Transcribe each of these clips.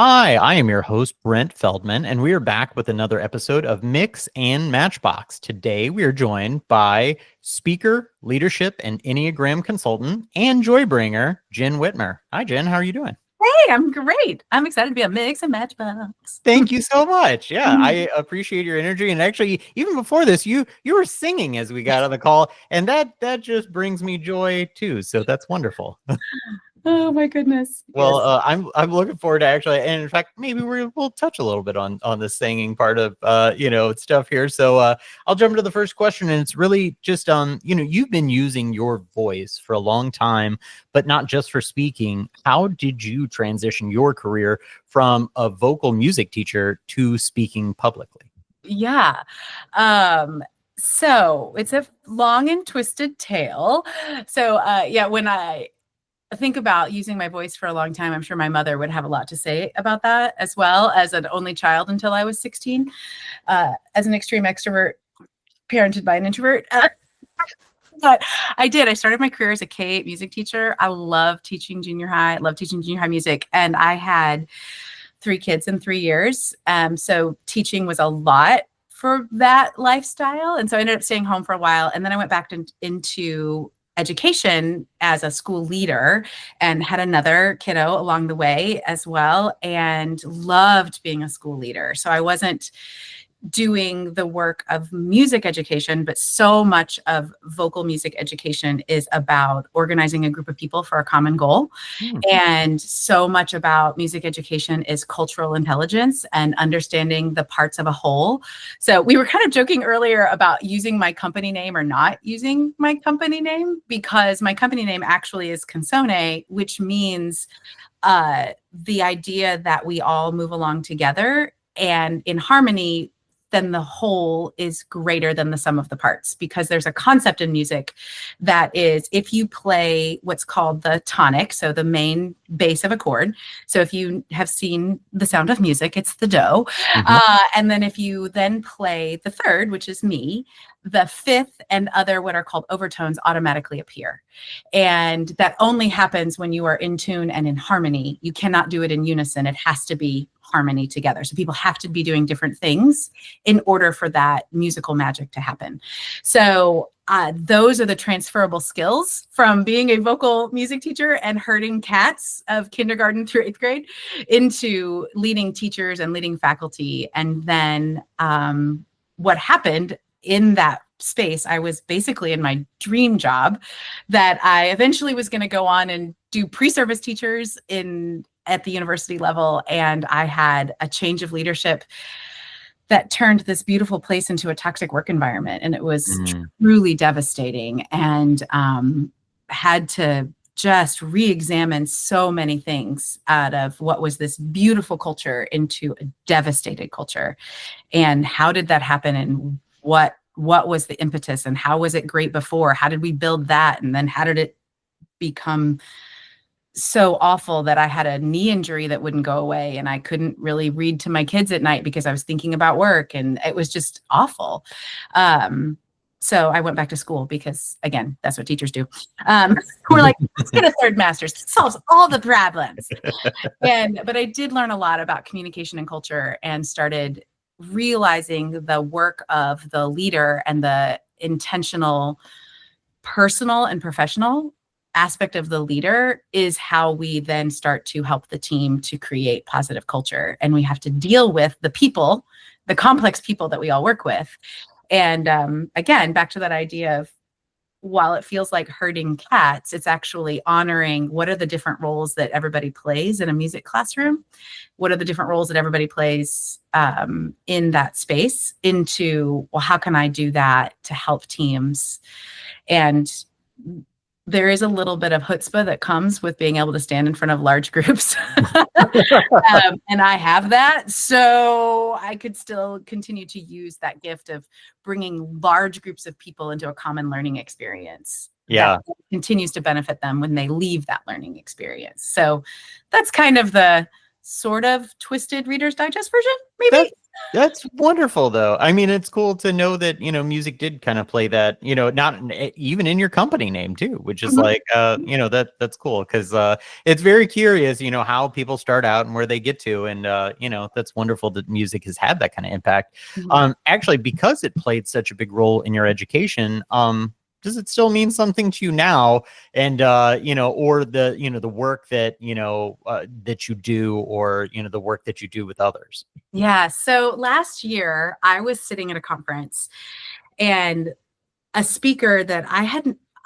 Hi, I am your host, Brent Feldman, and we are back with another episode of Mix and Matchbox. Today, we are joined by speaker, leadership, and Enneagram consultant and joybringer, Jenn Whitmer. Hi, Jenn. How are you doing? Hey, I'm great. I'm excited to be a Mix and Matchbox. Thank you so much. Yeah, I appreciate your energy. And actually, even before this, you were singing as we got on the call, and that just brings me joy too. So that's wonderful. Oh my goodness. Well, Yes. I'm looking forward to actually, and in fact, maybe we'll touch a little bit on the singing part of stuff here. So I'll jump into the first question, and it's really just you've been using your voice for a long time, but not just for speaking. How did you transition your career from a vocal music teacher to speaking publicly? Yeah. So it's a long and twisted tale. So when I think about using my voice for a long time, I'm sure my mother would have a lot to say about that, as well as an only child until I was 16, as an extreme extrovert, parented by an introvert. But I started my career as a K-8 music teacher. I love teaching junior high. I love teaching junior high music. And I had 3 kids in 3 years. So teaching was a lot for that lifestyle. And so I ended up staying home for a while. And then I went back into education as a school leader and had another kiddo along the way as well, and loved being a school leader. So I wasn't doing the work of music education, but so much of vocal music education is about organizing a group of people for a common goal. And so much about music education is cultural intelligence and understanding the parts of a whole. So we were kind of joking earlier about using my company name or not using my company name, because my company name actually is Consone, which means the idea that we all move along together and in harmony, then the whole is greater than the sum of the parts, because there's a concept in music that is, if you play what's called the tonic, so the main bass of a chord. So if you have seen The Sound of Music, it's the do. And then if you then play the third, which is me, the fifth and other what are called overtones automatically appear. And that only happens when you are in tune and in harmony. You cannot do it in unison. It has to be harmony together. So people have to be doing different things in order for that musical magic to happen. So those are the transferable skills from being a vocal music teacher and herding cats of kindergarten through 8th grade into leading teachers and leading faculty. And then what happened in that space, I was basically in my dream job that I eventually was going to go on and do pre-service teachers at the university level. And I had a change of leadership that turned this beautiful place into a toxic work environment. And it was truly devastating, and had to just re-examine so many things out of what was this beautiful culture into a devastated culture. And how did that happen? And what was the impetus, and how was it great before? How did we build that? And then how did it become so awful that I had a knee injury that wouldn't go away, and I couldn't really read to my kids at night because I was thinking about work, and it was just awful. So I went back to school because, again, that's what teachers do. We're like, let's get a third master's. It solves all the problems. But I did learn a lot about communication and culture, and started realizing the work of the leader and the intentional personal and professional aspect of the leader is how we then start to help the team to create positive culture. And we have to deal with the people, the complex people that we all work with. And again, back to that idea of, while it feels like herding cats, it's actually honoring what are the different roles that everybody plays in a music classroom. What are the different roles that everybody plays in that space into, well, how can I do that to help teams? And there is a little bit of chutzpah that comes with being able to stand in front of large groups. And I have that. So I could still continue to use that gift of bringing large groups of people into a common learning experience. Yeah. That continues to benefit them when they leave that learning experience. So that's kind of the sort of twisted Reader's Digest version, maybe. That's wonderful, though. I mean, it's cool to know that, music did kind of play that, not even in your company name too, which is like, that's cool because it's very curious, how people start out and where they get to. And, that's wonderful that music has had that kind of impact. Actually, because it played such a big role in your education, does it still mean something to you now? And, or the work that, that you do, or, the work that you do with others? Yeah. So last year I was sitting at a conference, and a speaker that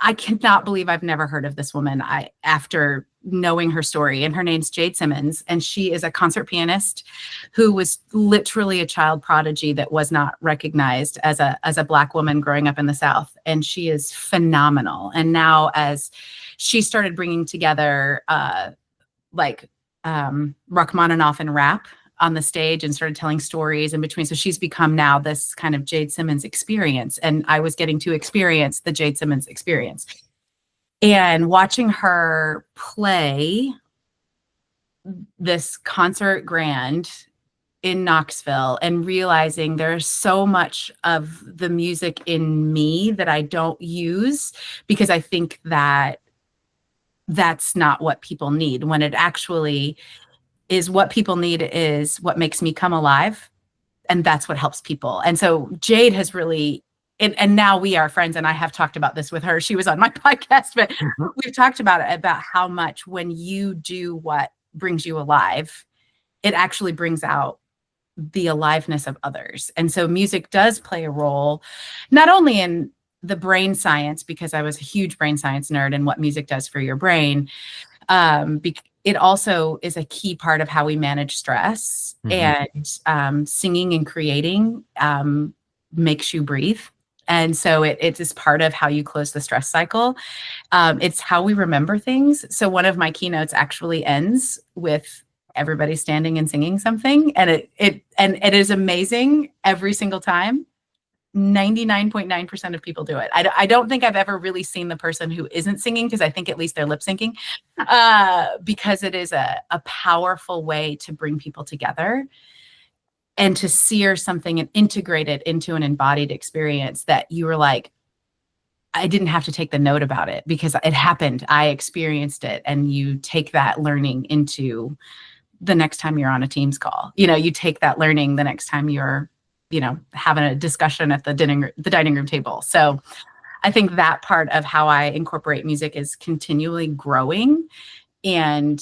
I cannot believe I've never heard of this woman after knowing her story. And her name's Jade Simmons. And she is a concert pianist who was literally a child prodigy that was not recognized as a Black woman growing up in the South. And she is phenomenal. And now, as she started bringing together Rachmaninoff and rap on the stage and started telling stories in between. So she's become now this kind of Jade Simmons experience. And I was getting to experience the Jade Simmons experience. And watching her play this concert grand in Knoxville and realizing there's so much of the music in me that I don't use because I think that that's not what people need, when it actually is what people need, is what makes me come alive. And that's what helps people. And so Jade has really, and now we are friends, and I have talked about this with her. She was on my podcast, but we've talked about it, about how much when you do what brings you alive, it actually brings out the aliveness of others. And so music does play a role, not only in the brain science, because I was a huge brain science nerd and what music does for your brain, it also is a key part of how we manage stress. And singing and creating makes you breathe. And so it is part of how you close the stress cycle. It's how we remember things. So one of my keynotes actually ends with everybody standing and singing something. And it is amazing every single time. 99.9% of people do it. I don't think I've ever really seen the person who isn't singing, because I think at least they're lip syncing, because it is a powerful way to bring people together and to sear something and integrate it into an embodied experience that you were like, I didn't have to take the note about it because it happened. I experienced it. And you take that learning into the next time you're on a Teams call. You take that learning the next time you're having a discussion at the dining room table. So I think that part of how I incorporate music is continually growing and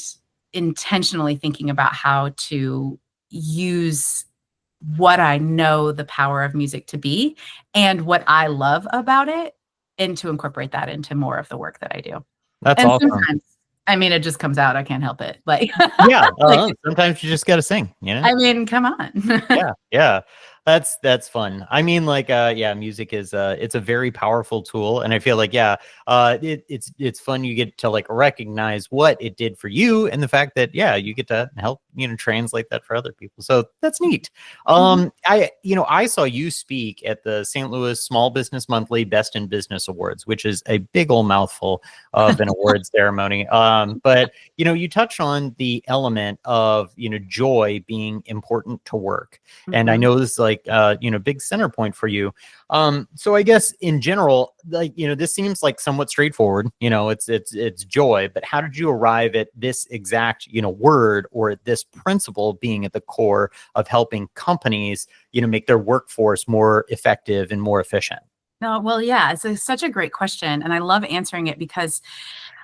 intentionally thinking about how to use what I know the power of music to be and what I love about it, and to incorporate that into more of the work that I do. That's awesome. Sometimes, it just comes out. I can't help it. Yeah. Sometimes you just got to sing, come on. Yeah. That's fun. Music is it's a very powerful tool, and I feel like it's fun. You get to recognize what it did for you, and the fact that you get to help translate that for other people. So that's neat. I saw you speak at the St. Louis Small Business Monthly Best in Business Awards, which is a big old mouthful of an awards ceremony. But you touch on the element of joy being important to work, and I know this is big center point for you. So I guess in general, this seems like somewhat straightforward, it's joy, but how did you arrive at this exact, word, or at this principle being at the core of helping companies, make their workforce more effective and more efficient? No, well, yeah, it's such a great question. And I love answering it because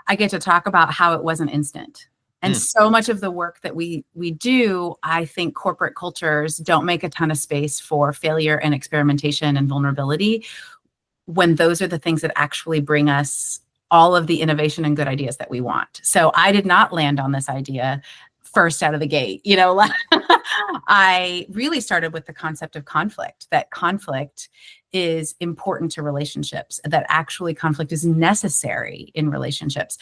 I get to talk about how it wasn't instant. And so much of the work that we do, I think corporate cultures don't make a ton of space for failure and experimentation and vulnerability, when those are the things that actually bring us all of the innovation and good ideas that we want. So I did not land on this idea first out of the gate. I really started with the concept of conflict, that conflict is important to relationships, that actually conflict is necessary in relationships.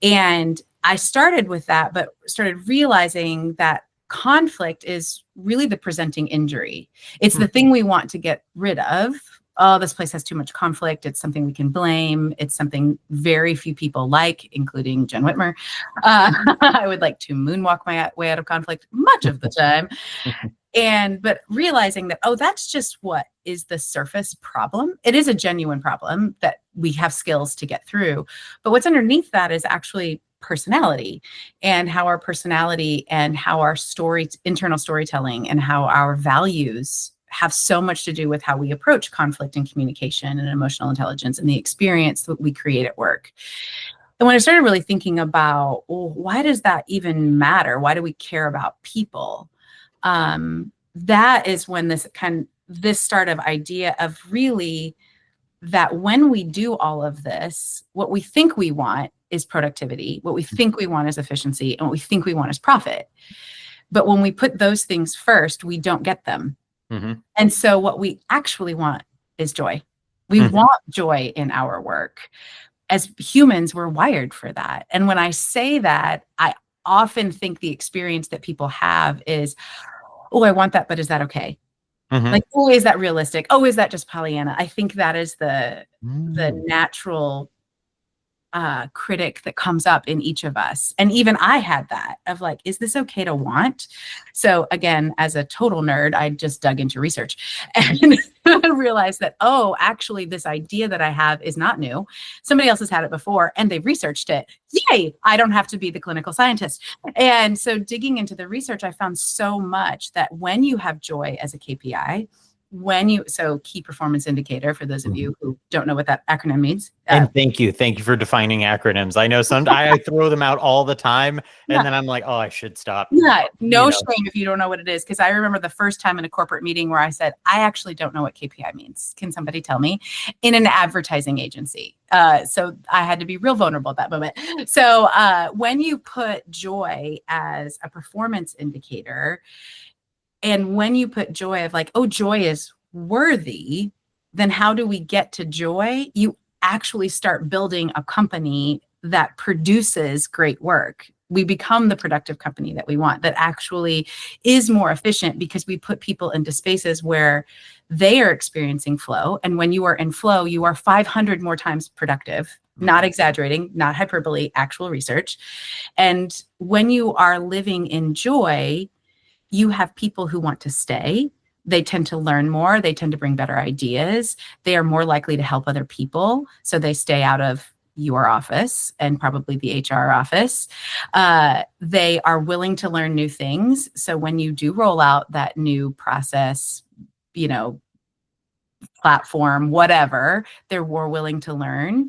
And I started with that, but started realizing that conflict is really the presenting injury. It's the thing we want to get rid of oh, this place has too much conflict. It's something we can blame. It's something very few people like, including Jenn Whitmer. I would like to moonwalk my way out of conflict much of the time. But realizing that, oh, that's just what is the surface problem. It is a genuine problem that we have skills to get through. But what's underneath that is actually personality, and how our personality and how our internal storytelling and how our values have so much to do with how we approach conflict and communication and emotional intelligence and the experience that we create at work. And when I started really thinking about, well, why does that even matter? Why do we care about people? That is when this start of idea of really that when we do all of this, what we think we want is productivity, what we think we want is efficiency, and what we think we want is profit. But when we put those things first, we don't get them. Mm-hmm. And so what we actually want is joy. We want joy in our work. As humans, we're wired for that. And when I say that, I often think the experience that people have is, oh, I want that, but is that okay? Like, oh, is that realistic? Oh, is that just Pollyanna? I think that is the natural critic that comes up in each of us. And even I had that of like, is this okay to want? So again, as a total nerd, I just dug into research and realized that, oh, actually this idea that I have is not new. Somebody else has had it before and they've researched it. Yay, I don't have to be the clinical scientist. And so digging into the research, I found so much that when you have joy as a KPI, so key performance indicator, for those of you who don't know what that acronym means. And thank you for defining acronyms. I know I throw them out all the time, and then I'm like, oh, I should stop. Yeah, no shame if you don't know what it is, because I remember the first time in a corporate meeting where I said, I actually don't know what KPI means. Can somebody tell me? In an advertising agency. So I had to be real vulnerable at that moment. So when you put joy as a performance indicator, and when you put joy of like, oh, joy is worthy, then how do we get to joy? You actually start building a company that produces great work. We become the productive company that we want, that actually is more efficient because we put people into spaces where they are experiencing flow. And when you are in flow, you are 500 more times productive, not exaggerating, not hyperbole, actual research. And when you are living in joy, you have people who want to stay. They tend to learn more. They tend to bring better ideas. They are more likely to help other people. So they stay out of your office and probably the HR office. They are willing to learn new things. So when you do roll out that new process, platform, whatever, they're more willing to learn.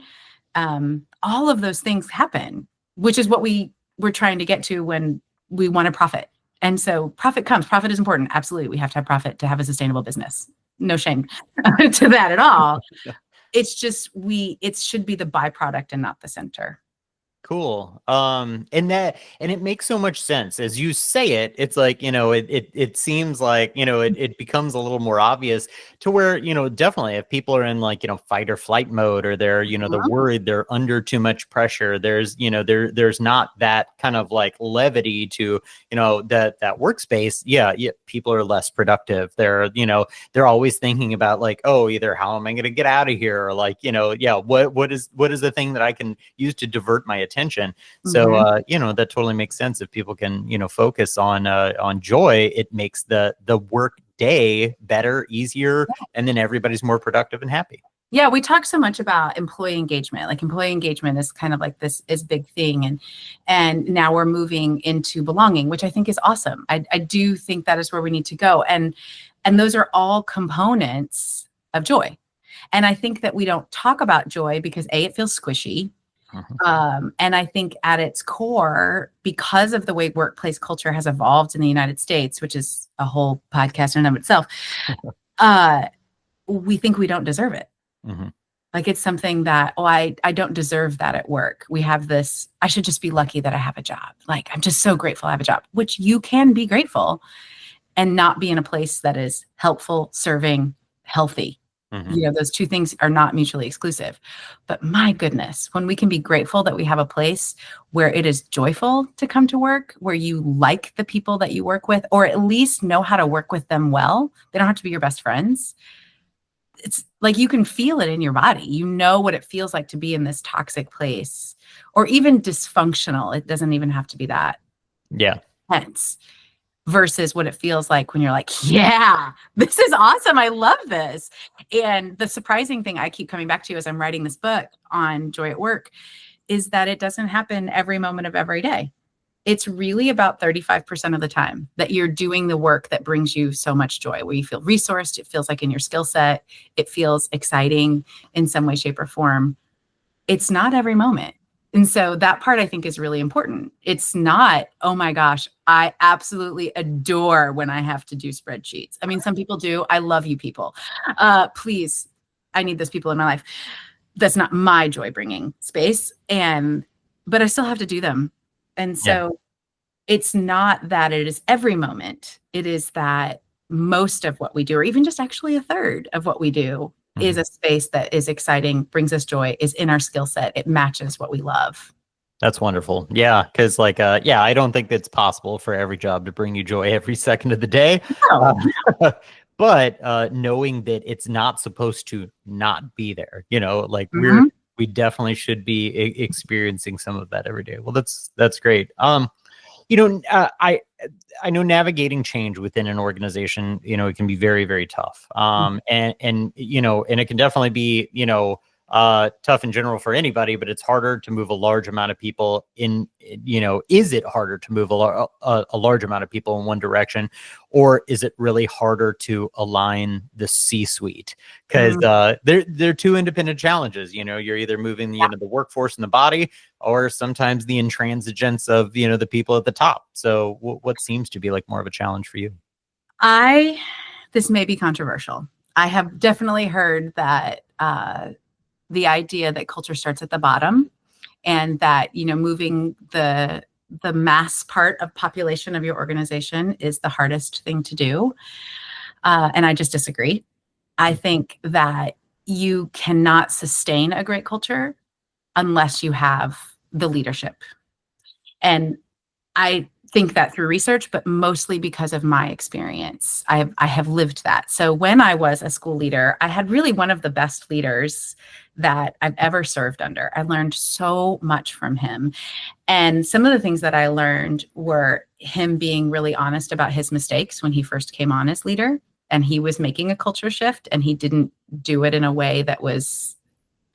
All of those things happen, which is what we're trying to get to when we want to profit. And so profit is important. Absolutely. We have to have profit to have a sustainable business. No shame to that at all. It's just, it should be the byproduct and not the center. Cool. And it makes so much sense as you say it. It's like, it seems like, it becomes a little more obvious to where, definitely if people are in like, fight or flight mode, or they're, they're worried, they're under too much pressure. There's, there's not that kind of like levity to, that workspace. Yeah. People are less productive. They're always thinking about like, oh, either how am I going to get out of here? Or like, what is the thing that I can use to divert my attention? So, that totally makes sense. If people can, focus on joy, it makes the work day better, easier, and then everybody's more productive and happy. Yeah, we talk so much about employee engagement. Like employee engagement is kind of like this is big thing. And now we're moving into belonging, which I think is awesome. I do think that is where we need to go. And those are all components of joy. And I think that we don't talk about joy because it feels squishy. And I think at its core, because of the way workplace culture has evolved in the United States, which is a whole podcast in and of itself, we think we don't deserve it. Like it's something that, I don't deserve that at work. We have this, I should just be lucky that I have a job. Like, I'm just so grateful I have a job, which you can be grateful and not be in a place that is helpful, serving, healthy. Those two things are not mutually exclusive. But my goodness, when we can be grateful that we have a place where it is joyful to come to work, where you like the people that you work with, or at least know how to work with them well, they don't have to be your best friends. it's like you can feel it in your body. You know what it feels like to be in this toxic place or even dysfunctional. It doesn't even have to be that tense versus what it feels like when you're like, yeah, this is awesome. I love this. And the surprising thing I keep coming back to as I'm writing this book on joy at work is that it doesn't happen every moment of every day. It's really about 35% of the time that you're doing the work that brings you so much joy, where you feel resourced. It feels like in your skill set. It feels exciting in some way, shape, or form. It's not every moment. And so that part I think is really important. It's not, oh my gosh, I absolutely adore when I have to do spreadsheets. I mean, some people do. I love you people. Please, I need those people in my life. That's not my joy bringing space. But I still have to do them. And so it's not that it is every moment. It is that most of what we do, or even just actually a third of what we do, is a space that is exciting, brings us joy, is in our skill set. It matches what we love. That's wonderful. Yeah. Cause like, I don't think it's possible for every job to bring you joy every second of the day. No. But knowing that it's not supposed to not be there, like we definitely should be experiencing some of that every day. Well, that's great. I know navigating change within an organization, it can be very, very tough. And it can definitely be, tough in general for anybody, but it's harder to move a large amount of people is it harder to move a large amount of people in one direction, or is it really harder to align the C-suite? Because they're two independent challenges. You're either moving the workforce and the body, or sometimes the intransigence of the people at the top. So what seems to be like more of a challenge for you? This may be controversial. I have definitely heard that the idea that culture starts at the bottom, and that moving the mass part of population of your organization is the hardest thing to do. And I just disagree. I think that you cannot sustain a great culture unless you have the leadership. And I think that through research, but mostly because of my experience. I have lived that. So when I was a school leader, I had really one of the best leaders that I've ever served under. I learned so much from him. And some of the things that I learned were him being really honest about his mistakes when he first came on as leader. And he was making a culture shift, and he didn't do it in a way that was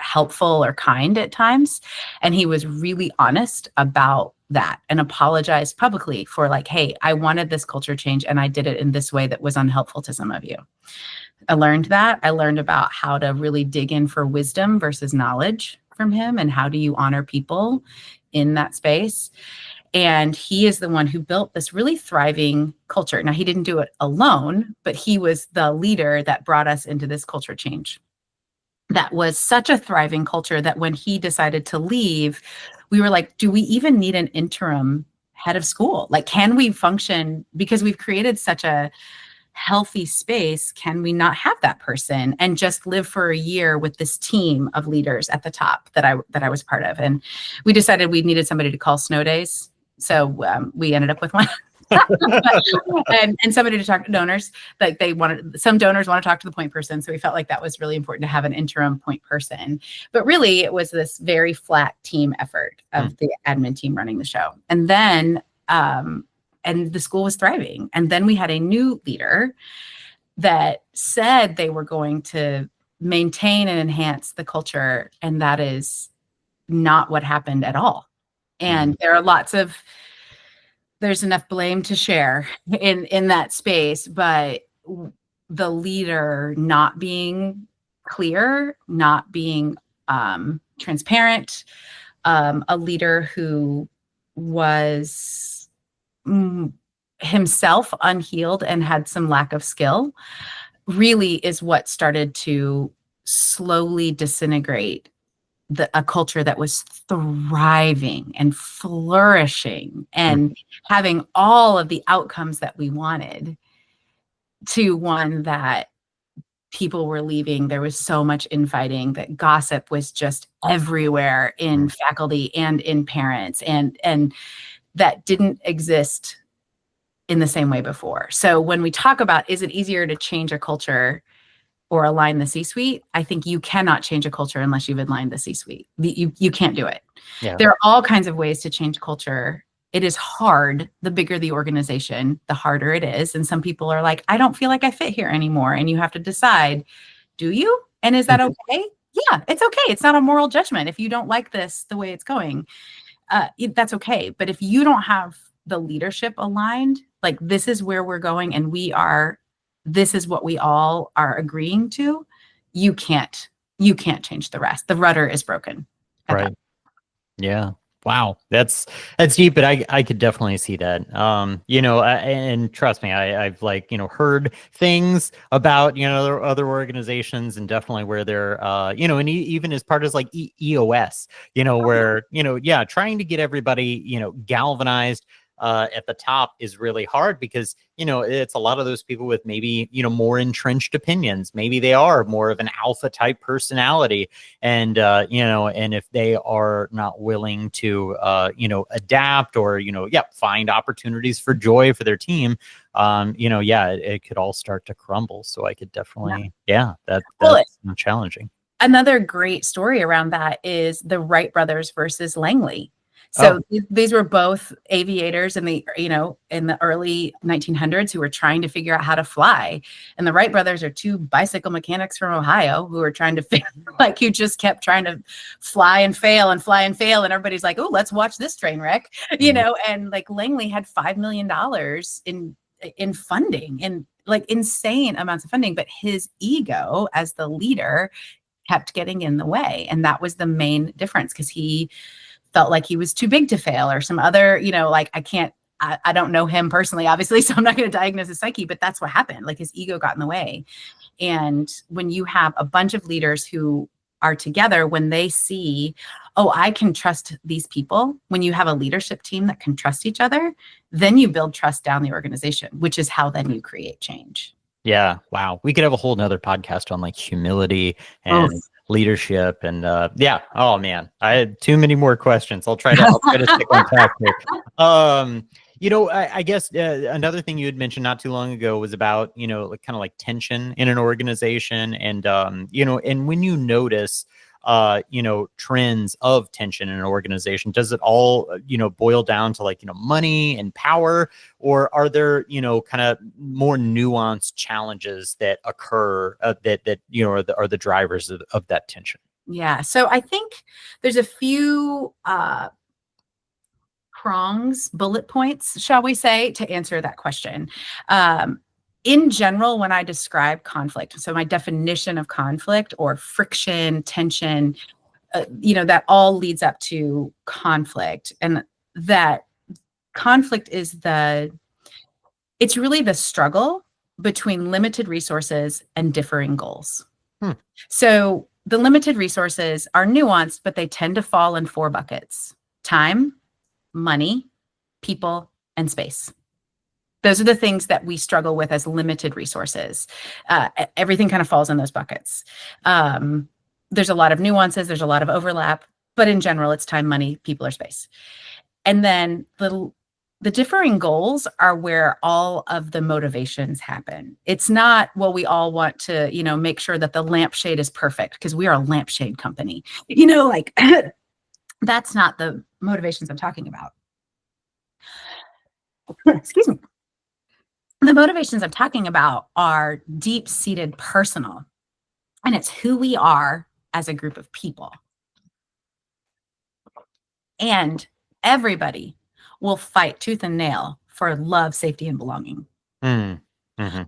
helpful or kind at times. And he was really honest about that and apologized publicly for like, hey, I wanted this culture change and I did it in this way that was unhelpful to some of you. I learned that. I learned about how to really dig in for wisdom versus knowledge from him, and how do you honor people in that space. And he is the one who built this really thriving culture. Now, he didn't do it alone, but he was the leader that brought us into this culture change. That was such a thriving culture that when he decided to leave, we were like, do we even need an interim head of school? Like, can we function? Because we've created such a healthy space, can we not have that person and just live for a year with this team of leaders at the top that I was part of? And we decided we needed somebody to call snow days. So we ended up with one. and somebody to talk to donors. Like some donors want to talk to the point person. So we felt like that was really important to have an interim point person. But really it was this very flat team effort of the admin team running the show. And then, and the school was thriving. And then we had a new leader that said they were going to maintain and enhance the culture. And that is not what happened at all. And there are there's enough blame to share in that space, but the leader not being clear, not being transparent, a leader who was himself unhealed and had some lack of skill, really is what started to slowly disintegrate a culture that was thriving and flourishing and having all of the outcomes that we wanted, to one that people were leaving. There was so much infighting, that gossip was just everywhere in faculty and in parents, and that didn't exist in the same way before. So when we talk about, is it easier to change a culture? or align the C-suite, I think you cannot change a culture unless you've aligned the C-suite. You can't do it. Yeah. There are all kinds of ways to change culture. It is hard. The bigger the organization, the harder it is. And some people are like, I don't feel like I fit here anymore. And you have to decide, do you? And is that okay? Yeah, it's okay. It's not a moral judgment. If you don't like this, the way it's going, that's okay. But if you don't have the leadership aligned, like this is where we're going and this is what we all are agreeing to, you can't change the rest. The rudder is broken. Right. Yeah. Wow. That's deep, but I could definitely see that. And trust me, I've like, heard things about, other organizations and definitely where they're, and even as part of like EOS, where, trying to get everybody, galvanized at the top is really hard because, it's a lot of those people with maybe, more entrenched opinions. Maybe they are more of an alpha type personality. And, and if they are not willing to, adapt or, find opportunities for joy for their team, it could all start to crumble. So I could definitely, that's challenging. Another great story around that is the Wright brothers versus Langley. So these were both aviators in the early 1900s who were trying to figure out how to fly. And the Wright brothers are two bicycle mechanics from Ohio who are trying to who just kept trying to fly and fail and fly and fail. And everybody's like, oh, let's watch this train wreck, and like Langley had $5 million in funding and like insane amounts of funding, but his ego as the leader kept getting in the way. And that was the main difference because he felt like he was too big to fail or some other, I don't know him personally, obviously, so I'm not going to diagnose his psyche, but that's what happened. Like his ego got in the way. And when you have a bunch of leaders who are together, when they see, oh, I can trust these people, when you have a leadership team that can trust each other, then you build trust down the organization, which is how then you create change. Yeah. Wow. We could have a whole nother podcast on like humility and leadership and oh man, I had too many more questions. I'll try to stick on track here. I guess another thing you had mentioned not too long ago was about, kind of like tension in an organization and, and when you notice, trends of tension in an organization, does it all, boil down to like, money and power, or are there, kind of more nuanced challenges that occur that are the drivers of that tension? Yeah. So I think there's a few, prongs, bullet points, shall we say, to answer that question. In general, when I describe conflict, so my definition of conflict or friction, tension, that all leads up to conflict. And that conflict is it's really the struggle between limited resources and differing goals. So the limited resources are nuanced, but they tend to fall in 4 buckets: time, money, people, and space. Those are the things that we struggle with as limited resources. Everything kind of falls in those buckets. There's a lot of nuances. There's a lot of overlap. But in general, it's time, money, people, or space. And then the differing goals are where all of the motivations happen. It's not, well, we all want to, make sure that the lampshade is perfect because we are a lampshade company. That's not the motivations I'm talking about. Excuse me. The motivations I'm talking about are deep-seated personal, and it's who we are as a group of people. And everybody will fight tooth and nail for love, safety, and belonging. Mm-hmm.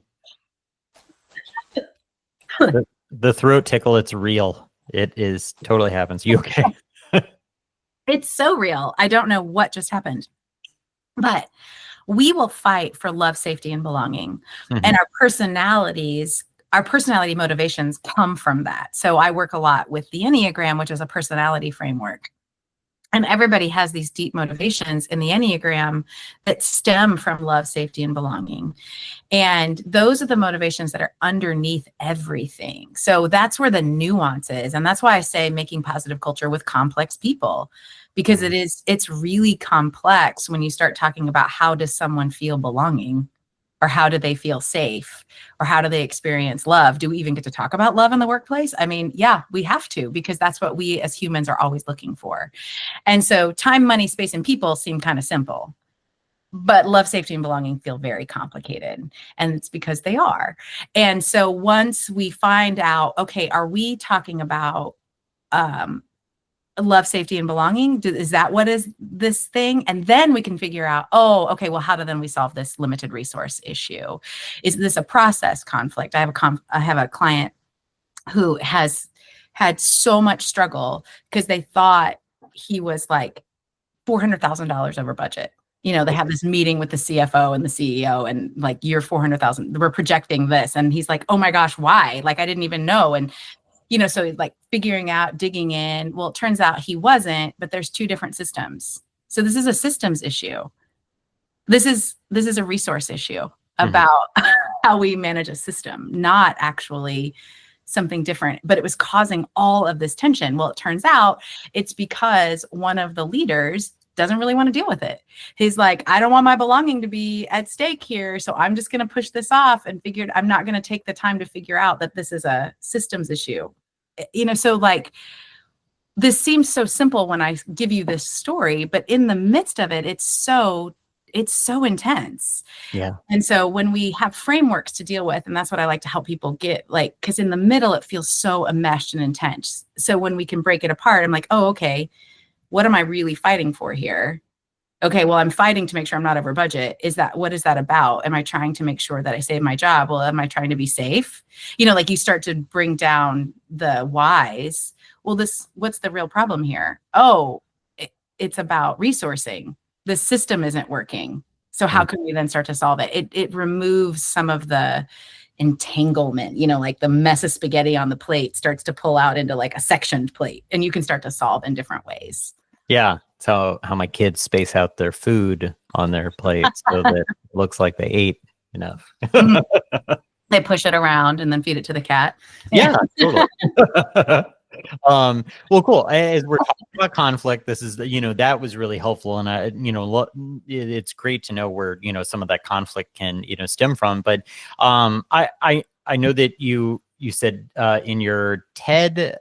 The throat tickle, it's real. It is totally happens. You okay? It's so real. I don't know what just happened, but we will fight for love, safety, and belonging. Mm-hmm. And our personality motivations come from that. So I work a lot with the Enneagram, which is a personality framework. And everybody has these deep motivations in the Enneagram that stem from love, safety, and belonging. And those are the motivations that are underneath everything. So that's where the nuance is. And that's why I say making positive culture with complex people, because it's really complex when you start talking about how does someone feel belonging. Or how do they feel safe? Or how do they experience love? Do we even get to talk about love in the workplace? I mean, yeah, we have to, because that's what we as humans are always looking for. And so time, money, space, and people seem kind of simple. But love, safety, and belonging feel very complicated. And it's because they are. And so once we find out, okay, are we talking about love, safety, and belonging? Is that what is this thing? And then we can figure out, oh, okay, well, how do then we solve this limited resource issue? Is this a process conflict? I have a client who has had so much struggle because they thought he was like $400,000 over budget. You know, they have this meeting with the CFO and the CEO, and like, you're 400,000, we're projecting this. And he's like, oh my gosh, why? Like, I didn't even know. And, you know, so like figuring out, digging in, well, it turns out he wasn't, but there's two different systems. So this is a systems issue. This is a resource issue about how we manage a system, not actually something different, but it was causing all of this tension. Well, it turns out it's because one of the leaders doesn't really want to deal with it. He's like, I don't want my belonging to be at stake here. So I'm just going to push this off and figured I'm not going to take the time to figure out that this is a systems issue. You know, so like, this seems so simple when I give you this story, but in the midst of it, it's so intense. Yeah. And so when we have frameworks to deal with, and that's what I like to help people get, like, because in the middle, it feels so enmeshed and intense. So when we can break it apart, I'm like, oh, okay, what am I really fighting for here? Okay, well, I'm fighting to make sure I'm not over budget. What is that about? Am I trying to make sure that I save my job? Well, am I trying to be safe? You know, like, you start to bring down the whys. Well, what's the real problem here? Oh, it's about resourcing. The system isn't working. So how can we then start to solve it? It removes some of the entanglement, you know, like the mess of spaghetti on the plate starts to pull out into like a sectioned plate, and you can start to solve in different ways. Yeah. So how my kids space out their food on their plates so that it looks like they ate enough. They push it around and then feed it to the cat. Yeah, totally. Well, cool. As we're talking about conflict, this is, you know, that was really helpful. And it's great to know where, you know, some of that conflict can, you know, stem from. But I know that you said in your TEDx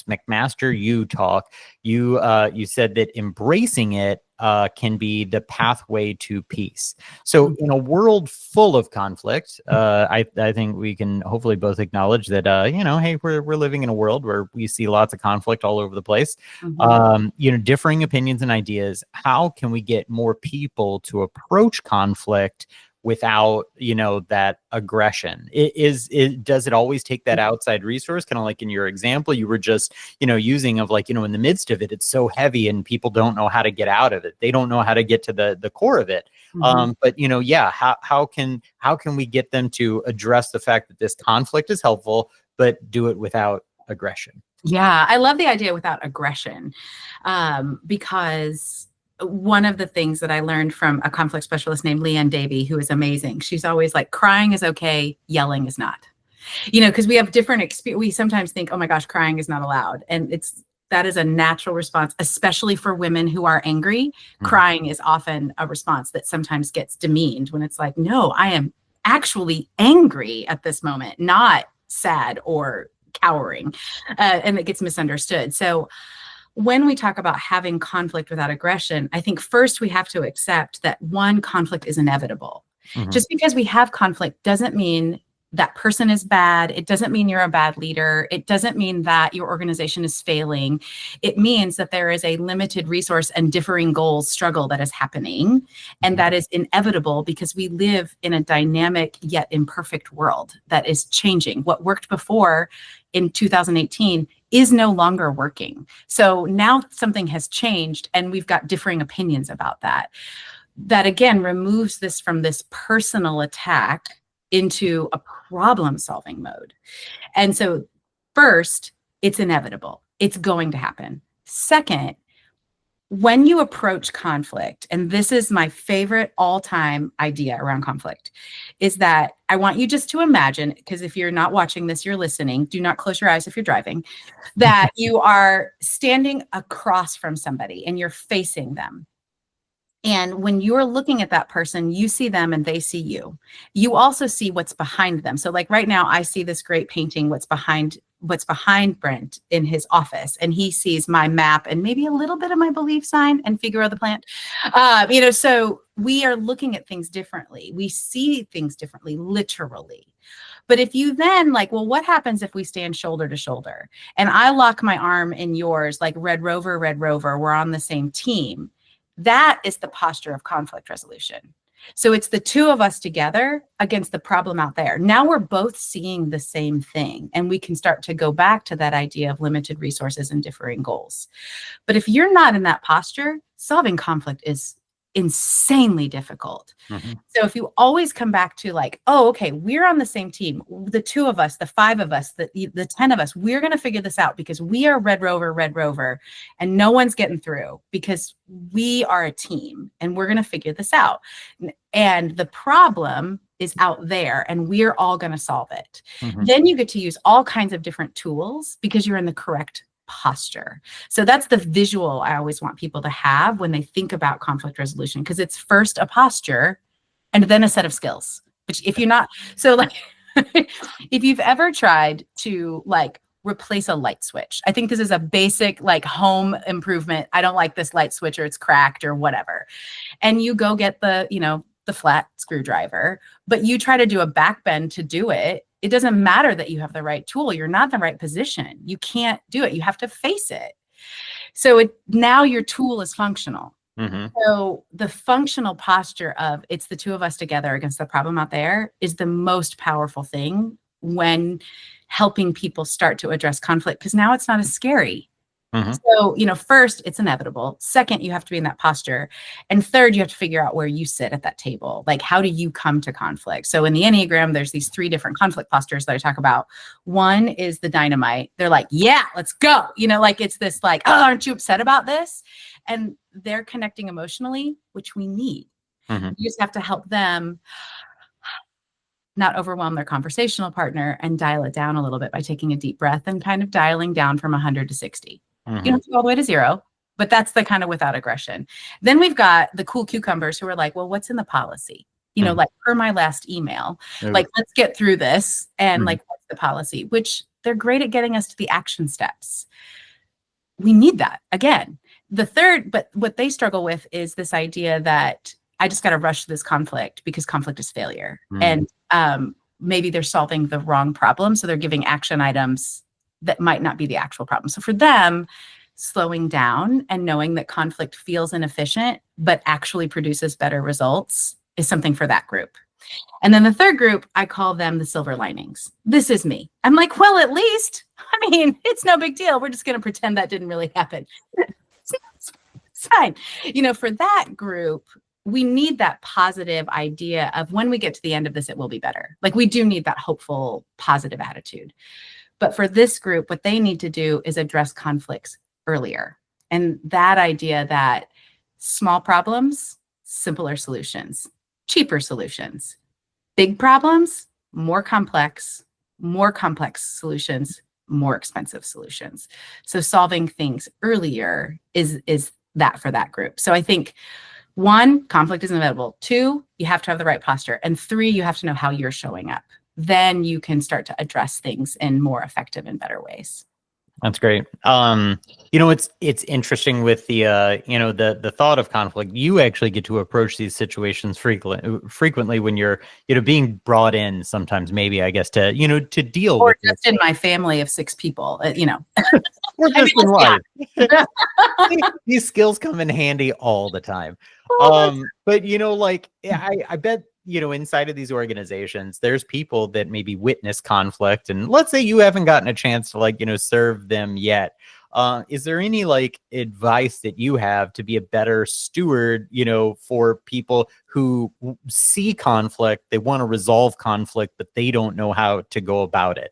McMaster U talk, you said that embracing it can be the pathway to peace. So in a world full of conflict, I think we can hopefully both acknowledge that, you know, hey, we're living in a world where we see lots of conflict all over the place. You know, differing opinions and ideas. How can we get more people to approach conflict without, you know, that aggression? Does it always take that outside resource? Kind of like in your example, you were just, you know, using of like, you know, in the midst of it, it's so heavy and people don't know how to get out of it. They don't know how to get to the core of it. But, you know, yeah, how can we get them to address the fact that this conflict is helpful, but do it without aggression? Yeah, I love the idea without aggression, because one of the things that I learned from a conflict specialist named Leanne Davey, who is amazing, she's always like, crying is okay, yelling is not. You know, because we have different experience. We sometimes think, oh my gosh, crying is not allowed. And that is a natural response, especially for women who are angry. Crying is often a response that sometimes gets demeaned when it's like, no, I am actually angry at this moment, not sad or cowering. And it gets misunderstood. So when we talk about having conflict without aggression, I think first we have to accept that one, conflict is inevitable. Just because we have conflict doesn't mean that person is bad. It doesn't mean you're a bad leader. It doesn't mean that your organization is failing. It means that there is a limited resource and differing goals struggle that is happening. And that is inevitable because we live in a dynamic yet imperfect world that is changing. What worked before in 2018 is no longer working. So now something has changed and we've got differing opinions about that. That again removes this from this personal attack into a problem-solving mode. And so first, it's inevitable. It's going to happen. Second, when you approach conflict, and this is my favorite all-time idea around conflict, is that I want you just to imagine, because if you're not watching this, you're listening, do not close your eyes if you're driving, that you are standing across from somebody and you're facing them. And when you're looking at that person, you see them and they see you. You also see what's behind them. So like right now, I see this great painting, what's behind Brent in his office, and he sees my map and maybe a little bit of my belief sign and Figaro the plant. So we are looking at things differently. We see things differently, literally. But if you then like, well, what happens if we stand shoulder to shoulder and I lock my arm in yours, like Red Rover, we're on the same team. That is the posture of conflict resolution. So it's the two of us together against the problem out there. Now we're both seeing the same thing, and we can start to go back to that idea of limited resources and differing goals. But if you're not in that posture, solving conflict is insanely difficult. Mm-hmm. So if you always come back to like, oh, okay, we're on the same team, the 2 of us, the 5 of us, the 10 of us, we're going to figure this out because we are Red Rover, and no one's getting through because we are a team and we're going to figure this out. And the problem is out there and we're all going to solve it. Mm-hmm. Then you get to use all kinds of different tools because you're in the correct posture. So that's the visual I always want people to have when they think about conflict resolution, because it's first a posture and then a set of skills. Which if you're not, so like if you've ever tried to like replace a light switch, I think this is a basic like home improvement. I don't like this light switch or it's cracked or whatever. And you go get the flat screwdriver, but you try to do a back bend to do it. It doesn't matter that you have the right tool. You're not in the right position. You can't do it. You have to face it. So now your tool is functional. Mm-hmm. So the functional posture of it's the 2 of us together against the problem out there is the most powerful thing when helping people start to address conflict, because now it's not as scary. Mm-hmm. So, first, it's inevitable. Second, you have to be in that posture. And third, you have to figure out where you sit at that table. Like, how do you come to conflict? So in the Enneagram, there's these 3 different conflict postures that I talk about. One is the dynamite. They're like, yeah, let's go. Like it's this like, oh, aren't you upset about this? And they're connecting emotionally, which we need. Mm-hmm. You just have to help them not overwhelm their conversational partner and dial it down a little bit by taking a deep breath and kind of dialing down from 100 to 60. Mm-hmm. You don't have to go all the way to 0, but that's the kind of without aggression. Then we've got the cool cucumbers who are like, well, what's in the policy? Like per my last email, like, let's get through this. And like, what's the policy? Which they're great at getting us to the action steps. We need that again. The third, but what they struggle with is this idea that I just got to rush this conflict because conflict is failure. And maybe they're solving the wrong problem. So they're giving action items that might not be the actual problem. So for them, slowing down and knowing that conflict feels inefficient, but actually produces better results is something for that group. And then the third group, I call them the silver linings. This is me. I'm like, well, at least, it's no big deal. We're just going to pretend that didn't really happen. It's fine. For that group, we need that positive idea of when we get to the end of this, it will be better. Like we do need that hopeful, positive attitude. But for this group, what they need to do is address conflicts earlier. And that idea that small problems, simpler solutions, cheaper solutions, big problems, more complex solutions, more expensive solutions. So solving things earlier is that for that group. So I think 1, conflict is inevitable. 2, you have to have the right posture. And 3, you have to know how you're showing up. Then you can start to address things in more effective and better ways. That's great. It's interesting with the the thought of conflict. You actually get to approach these situations frequently when you're being brought in. Sometimes maybe I guess to to deal or with just in my family of 6 people. or just in life. These skills come in handy all the time. But I bet inside of these organizations, there's people that maybe witness conflict, and let's say you haven't gotten a chance to serve them yet. Is there any advice that you have to be a better steward, for people who see conflict, they want to resolve conflict, but they don't know how to go about it?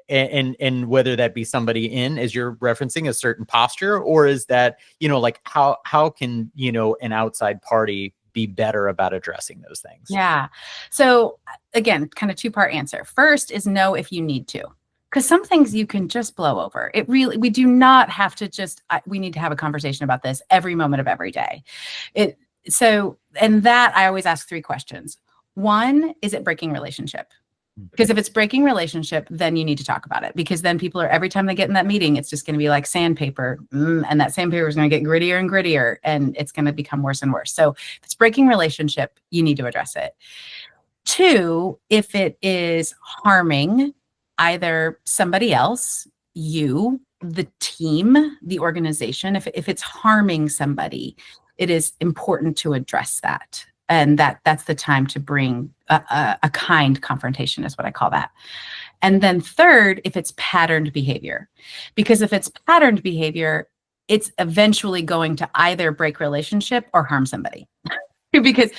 And whether that be somebody in, as you're referencing, a certain posture, or is that, how can, an outside party be better about addressing those things? Yeah. So again, kind of 2-part answer. First is know if you need to. Because some things you can just blow over. We do not have to we need to have a conversation about this every moment of every day. And that I always ask 3 questions. 1, is it breaking relationship? Because if it's breaking relationship, then you need to talk about it, because then people are, every time they get in that meeting, it's just going to be like sandpaper, and that sandpaper is going to get grittier and grittier, and it's going to become worse and worse. So if it's breaking relationship, you need to address it. 2, if it is harming either somebody else, you, the team, the organization, if it's harming somebody, it is important to address that. And that's the time to bring a kind confrontation, is what I call that. And then 3rd, if it's patterned behavior, because if it's patterned behavior, it's eventually going to either break relationship or harm somebody. Because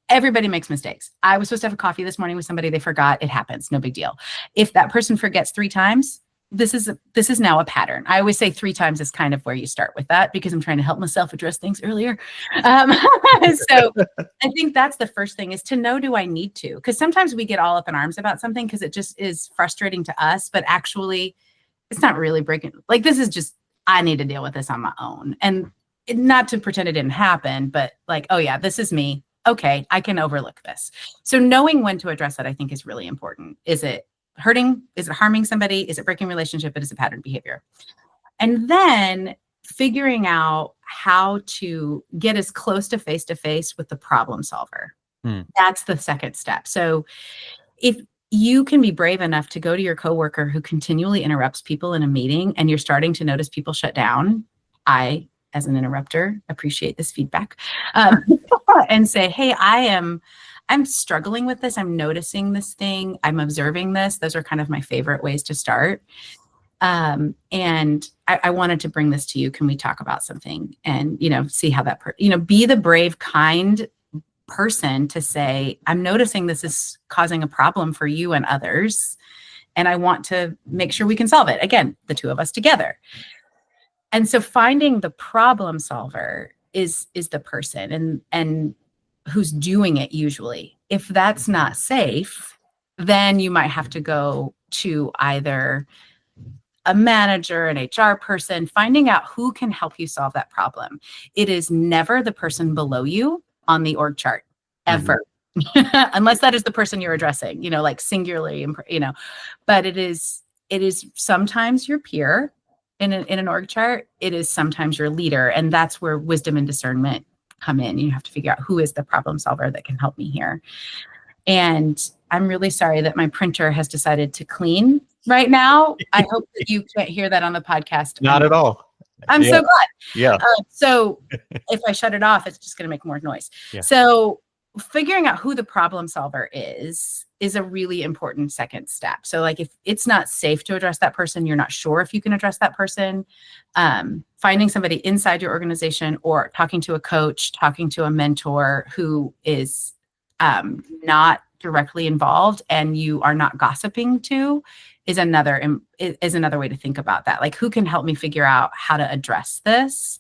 everybody makes mistakes. I was supposed to have a coffee this morning with somebody, they forgot. It happens, no big deal. If that person forgets 3 times, this is now a pattern. I always say 3 times is kind of where you start with that, because I'm trying to help myself address things earlier. So I think that's the first thing, is to know, do I need to? Because sometimes we get all up in arms about something because it just is frustrating to us, but actually it's not really breaking. Like, this is just, I need to deal with this on my own. And not to pretend it didn't happen, but like, oh yeah, this is me. Okay, I can overlook this. So knowing when to address it, I think, is really important. Is it hurting? Is it harming somebody? Is it breaking relationship? Is it pattern behavior? And then figuring out how to get as close to face with the problem solver. That's the second step. So if you can be brave enough to go to your coworker who continually interrupts people in a meeting, and you're starting to notice people shut down, I, as an interrupter, appreciate this feedback, and say, hey, I'm struggling with this. I'm noticing this thing. I'm observing this. Those are kind of my favorite ways to start. And I wanted to bring this to you. Can we talk about something? And, see how that, be the brave, kind person to say, I'm noticing this is causing a problem for you and others, and I want to make sure we can solve it. Again, the 2 of us together. And so finding the problem solver is the person and who's doing it usually. If that's not safe, then you might have to go to either a manager, an HR person, finding out who can help you solve that problem. It is never the person below you on the org chart, ever. Unless that is the person you're addressing, like singularly, but it is sometimes your peer in an org chart. It is sometimes your leader. And that's where wisdom and discernment come in. You have to figure out who is the problem solver that can help me here. And I'm really sorry that my printer has decided to clean right now. I hope that you can't hear that on the podcast. Not at all. I'm so glad. Yeah. So if I shut it off, it's just going to make more noise. Yeah. So figuring out who the problem solver is a really important second step. So like, if it's not safe to address that person, you're not sure if you can address that person, finding somebody inside your organization, or talking to a coach, talking to a mentor who is not directly involved and you are not gossiping to, is another way to think about that. Like, who can help me figure out how to address this,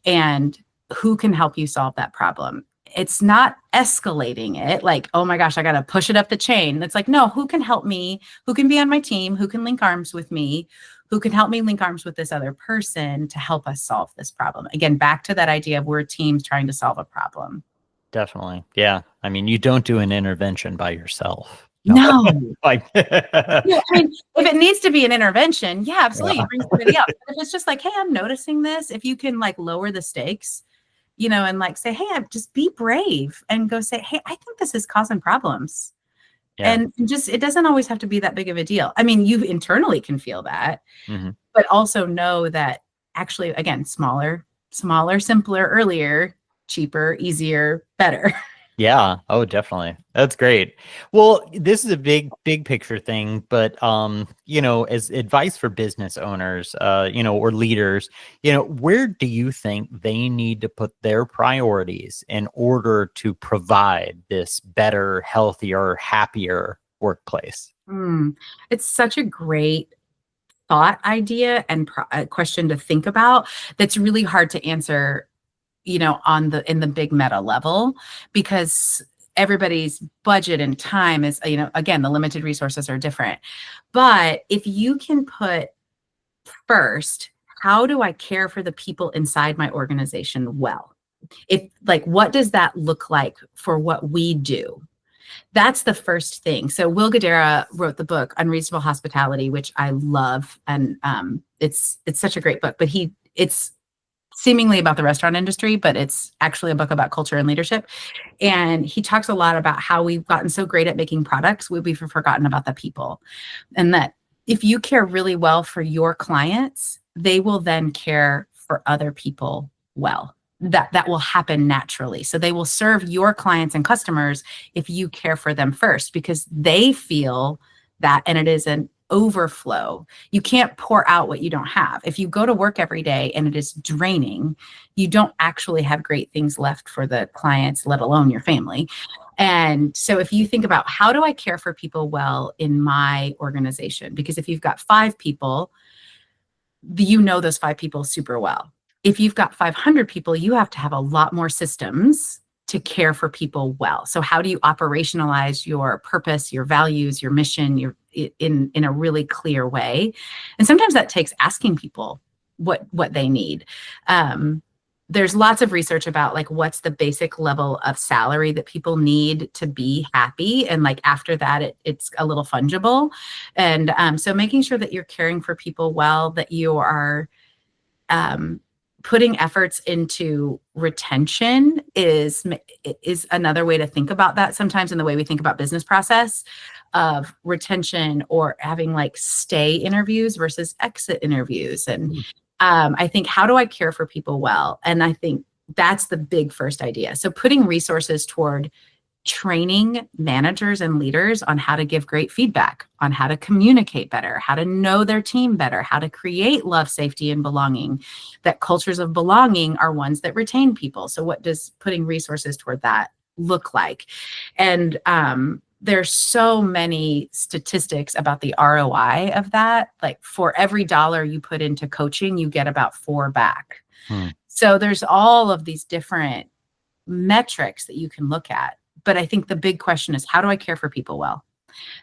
and who can help you solve that problem? It's not escalating it like, oh my gosh, I got to push it up the chain. It's like, no, who can help me? Who can be on my team? Who can link arms with me? Who can help me link arms with this other person to help us solve this problem? Again, back to that idea of we're teams trying to solve a problem. Definitely. Yeah. I mean, you don't do an intervention by yourself. No. Like, I mean, if it needs to be an intervention, yeah, absolutely. Bring somebody else. But if it's just like, hey, I'm noticing this, if you can like lower the stakes, and like say, hey, just be brave and go say, hey, I think this is causing problems. Yeah. And just, it doesn't always have to be that big of a deal. I mean, you internally can feel that, but also know that actually, again, smaller, simpler, earlier, cheaper, easier, better. Yeah. Oh, definitely. That's great. Well, this is a big picture thing, but, as advice for business owners, or leaders, where do you think they need to put their priorities in order to provide this better, healthier, happier workplace? It's such a great thought idea and question to think about. That's really hard to answer in the big meta level, because everybody's budget and time is, again, the limited resources are different. But if you can put first, how do I care for the people inside my organization well? What does that look like for what we do? That's the first thing. So Will Guidara wrote the book Unreasonable Hospitality, which I love, and it's such a great book. But it's seemingly about the restaurant industry, but it's actually a book about culture and leadership. And he talks a lot about how we've gotten so great at making products, we've forgotten about the people, and that if you care really well for your clients, they will then care for other people well. That will happen naturally. So they will serve your clients and customers if you care for them first, because they feel that, and it is an overflow. You can't pour out what you don't have. If you go to work every day and it is draining, you don't actually have great things left for the clients, let alone your family. And so if you think about, how do I care for people well in my organization? Because if you've got 5 people, those 5 people super well. If you've got 500 people, you have to have a lot more systems to care for people well. So how do you operationalize your purpose, your values, your mission, in a really clear way? And sometimes that takes asking people what they need. There's lots of research about what's the basic level of salary that people need to be happy. And after that, it's a little fungible. And so making sure that you're caring for people well, that you are putting efforts into retention is another way to think about that. Sometimes in the way we think about business process of retention, or having stay interviews versus exit interviews. And I think, how do I care for people well? And I think that's the big first idea. So putting resources toward training managers and leaders on how to give great feedback, on how to communicate better, how to know their team better, how to create love, safety, and belonging. That cultures of belonging are ones that retain people. So what does putting resources toward that look like? And there's so many statistics about the ROI of that. For every dollar you put into coaching, you get about 4 back. So there's all of these different metrics that you can look at. But I think the big question is, how do I care for people well?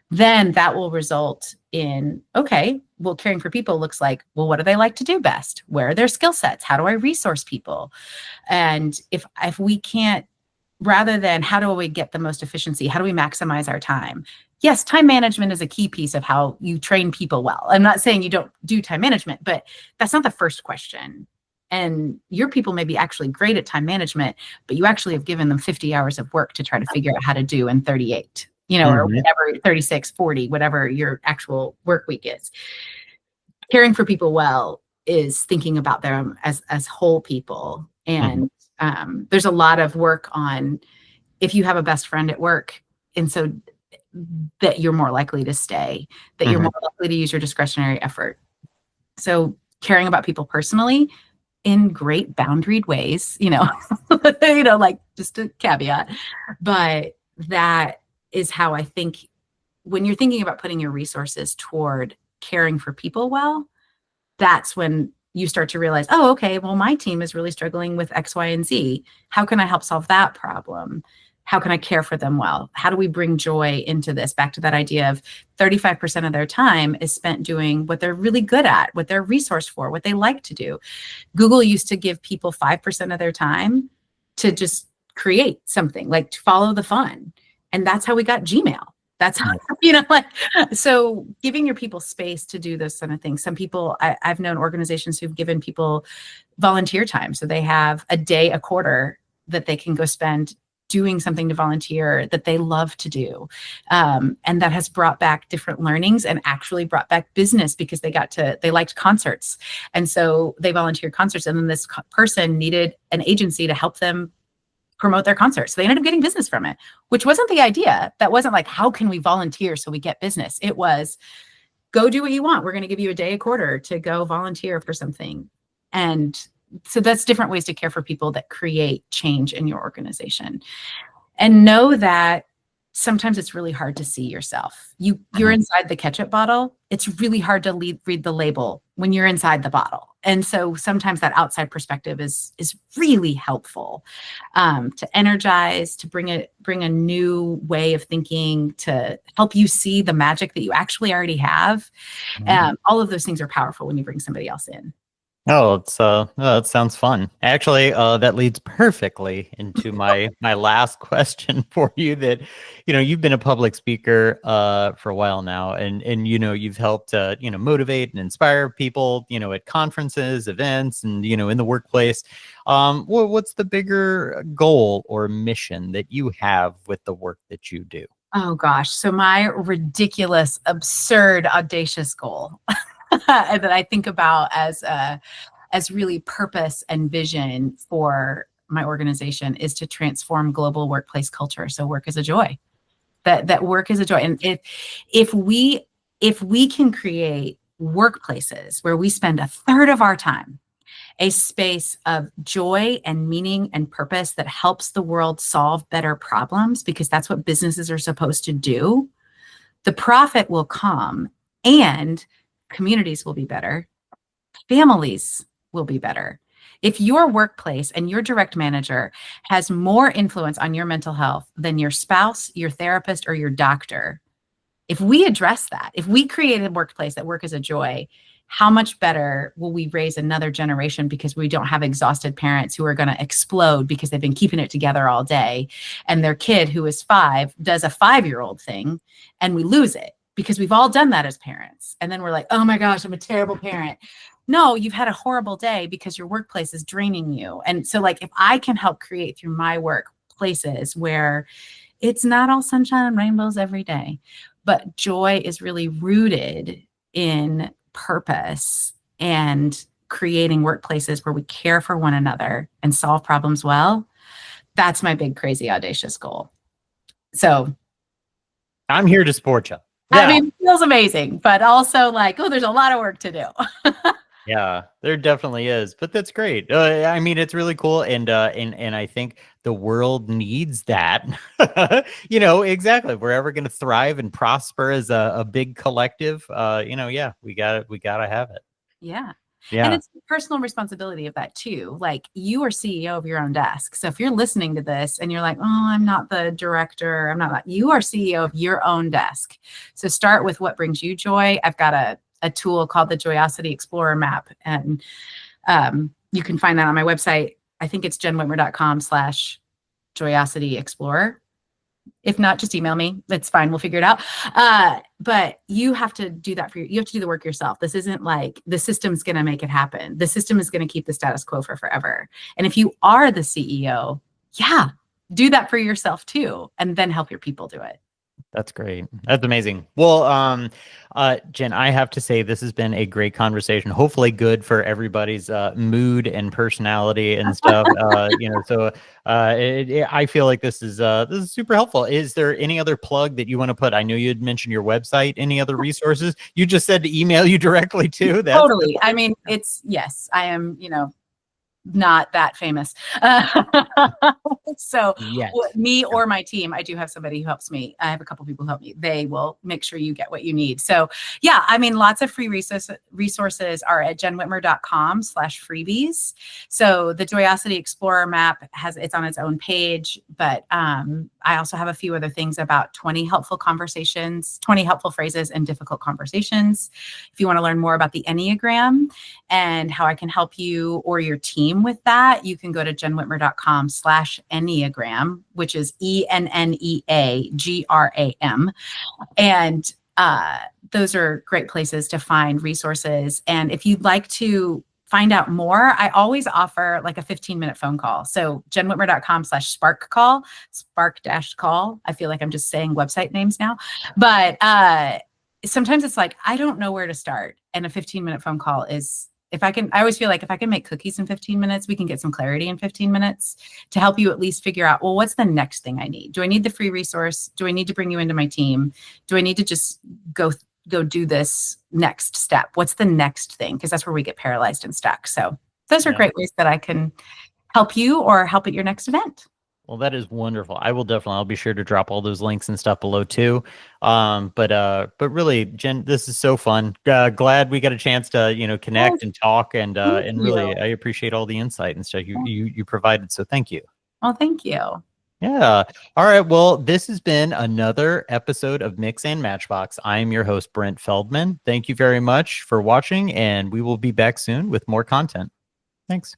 Then that will result in, okay, well, caring for people looks like, well, what do they like to do best? Where are their skill sets? How do I resource people? And if we can't, rather than how do we get the most efficiency, how do we maximize our time? Yes, time management is a key piece of how you train people well. I'm not saying you don't do time management, but that's not the first question. And your people may be actually great at time management, but you actually have given them 50 hours of work to try to figure out how to do in 38, or whatever, 36, 40, whatever your actual work week is. Caring for people well is thinking about them as whole people. And there's a lot of work on, if you have a best friend at work, and so that you're more likely to stay, that you're more likely to use your discretionary effort. So caring about people personally, in great boundaried ways, just a caveat. But that is how I think, when you're thinking about putting your resources toward caring for people well, that's when you start to realize, oh, okay, well, my team is really struggling with X, Y, and Z. How can I help solve that problem? How can I care for them well? How do we bring joy into this? Back to that idea of 35% of their time is spent doing what they're really good at, what they're resourced for, what they like to do. Google used to give people 5% of their time to just create something, to follow the fun. And that's how we got Gmail. That's how, so giving your people space to do those kind of things. Some people, I've known organizations who've given people volunteer time. So they have a day a quarter that they can go spend doing something to volunteer that they love to do. And that has brought back different learnings and actually brought back business, because they liked concerts. And so they volunteered concerts. And then this person needed an agency to help them promote their concerts. So they ended up getting business from it, which wasn't the idea. That wasn't how can we volunteer so we get business? It was, go do what you want. We're going to give you a day a quarter to go volunteer for something. And so that's different ways to care for people that create change in your organization. And know that sometimes it's really hard to see yourself. You're inside the ketchup bottle. It's really hard to read the label when you're inside the bottle. And so sometimes that outside perspective is really helpful, to energize, to bring a new way of thinking, to help you see the magic that you actually already have. All of those things are powerful when you bring somebody else in. Oh, that sounds fun. Actually, that leads perfectly into my last question for you. That, you've been a public speaker for a while now, and you've helped motivate and inspire people, at conferences, events, and in the workplace. What's the bigger goal or mission that you have with the work that you do? Oh gosh, so my ridiculous, absurd, audacious goal that I think about as really purpose and vision for my organization is to transform global workplace culture. So work is a joy. That work is a joy. And if we can create workplaces where we spend a third of our time, a space of joy and meaning and purpose that helps the world solve better problems, because that's what businesses are supposed to do, the profit will come and communities will be better. Families will be better. If your workplace and your direct manager has more influence on your mental health than your spouse, your therapist, or your doctor, if we address that, if we create a workplace that work is a joy, how much better will we raise another generation, because we don't have exhausted parents who are going to explode because they've been keeping it together all day, and their kid who is 5 does a 5-year-old thing and we lose it because we've all done that as parents. And then we're like, oh my gosh, I'm a terrible parent. No, you've had a horrible day because your workplace is draining you. And so if I can help create through my work places where it's not all sunshine and rainbows every day, but joy is really rooted in purpose and creating workplaces where we care for one another and solve problems well, that's my big, crazy, audacious goal. So I'm here to support you. Yeah. I mean, it feels amazing, but also there's a lot of work to do. Yeah, there definitely is, but that's great. I mean, it's really cool, and I think the world needs that. Exactly. If we're ever going to thrive and prosper as a big collective, yeah, we gotta have it. Yeah. Yeah. And it's personal responsibility of that too. You are CEO of your own desk. So if you're listening to this and you're like, oh, I'm not the director, you are CEO of your own desk. So start with what brings you joy. I've got a tool called the Joyosity Explorer map. And you can find that on my website. I think it's jennwhitmer.com/Joyosity Explorer. If not, just email me. It's fine. We'll figure it out. But you have to do that you have to do the work yourself. This isn't the system's going to make it happen. The system is going to keep the status quo for forever. And if you are the CEO, do that for yourself too. And then help your people do it. That's great. That's amazing. Well, Jenn, I have to say this has been a great conversation. Hopefully, good for everybody's mood and personality and stuff. I feel like this is super helpful. Is there any other plug that you want to put? I know you had mentioned your website. Any other resources? You just said to email you directly too. Totally. I mean, yes, I am. Not that famous. So me or my team, I do have somebody who helps me. I have a couple people who help me. They will make sure you get what you need. So I mean, lots of free resources are at jennwhitmer.com/freebies. So the Joyosity Explorer map it's on its own page, but I also have a few other things about 20 helpful phrases in difficult conversations. If you want to learn more about the Enneagram and how I can help you or your team with that, you can go to jennwhitmer.com/Enneagram, which is ENNEAGRAM. And those are great places to find resources. And if you'd like to find out more, I always offer a 15-minute phone call. So jennwhitmer.com/spark call, spark-call. I feel like I'm just saying website names now. But sometimes it's I don't know where to start. And a 15-minute phone call is, I always feel if I can make cookies in 15 minutes, we can get some clarity in 15 minutes to help you at least figure out, well, what's the next thing I need? Do I need the free resource? Do I need to bring you into my team? Do I need to just go do this next step? What's the next thing? Because that's where we get paralyzed and stuck. So those are great ways that I can help you or help at your next event. Well, that is wonderful. I'll be sure to drop all those links and stuff below too. But really, Jen, this is so fun. Glad we got a chance to, Well, connect and talk, thank and you. really, I appreciate all the insight and stuff you provided. So thank you. Well, thank you. Yeah. All right. Well, this has been another episode of Mix and Matchbox. I am your host, Brent Feldman. Thank you very much for watching, and we will be back soon with more content. Thanks.